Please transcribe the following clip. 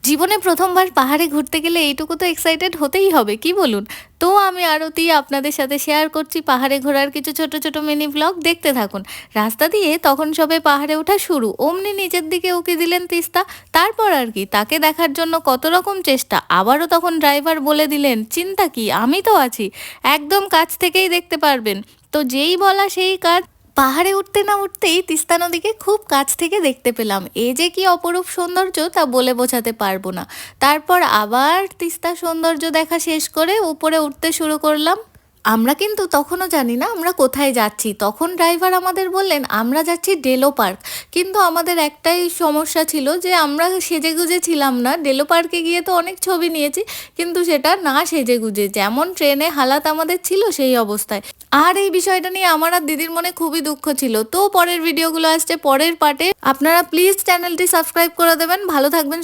জীবনে প্রথমবার পাহাড়ে ঘুরতে গেলে এইটুকু তো এক্সাইটেড হতেই হবে, কি বলুন? তো আমি আরতি আপনাদের সাথে শেয়ার করছি পাহাড়ে ঘোরার কিছু ছোট, ছোট মিনি ভ্লগ দেখতে থাকুন। রাস্তা দিয়ে তখন সবে পাহাড়ে ওঠা শুরু। অমনি নিচের দিকে উঁকি দিলেন তিস্তা। তারপর আর কি তাকে দেখার জন্য কত রকম চেষ্টা। আবারও তখন ড্রাইভার বলে দিলেন, "চিন্তা কি? আমি তো আছি। একদম কাছ থেকেই দেখতে পারবেন।" তো যেই বলা সেই কাজ। পাহাড়ে উঠতে না উঠতেই তিস্তা নদীকে খুব কাছ থেকে দেখতে পেলাম। এ যে কি অপরূপ সৌন্দর্য তা বলে বোঝাতে পারবো না। তারপর আবার তিস্তার সৌন্দর্য দেখা শেষ করে উপরে উঠতে শুরু করলাম। আমরা কিন্তু তখনও জানি না আমরা কোথায় যাচ্ছি। তখন ড্রাইভার আমাদের বললেন, "আমরা যাচ্ছি ডেলো পার্ক।" কিন্তু আমাদের একটাই সমস্যা ছিল যে আমরা সেজেগুজে ছিলাম না। ডেলো পার্কে গিয়ে তো অনেক ছবি নিয়েছি। কিন্তু সেটা না সেজেগুজে। যেমন ট্রেনে হালাত আমাদের ছিল সেই অবস্থায়। আর এই বিষয়টা নিয়ে আমার আর দিদির মনে খুবই দুঃখ ছিল। তো পরের ভিডিওগুলো আসছে পরের পার্টে। আপনারা প্লিজ চ্যানেলটি সাবস্ক্রাইব করে দেবেন। ভালো থাকবেন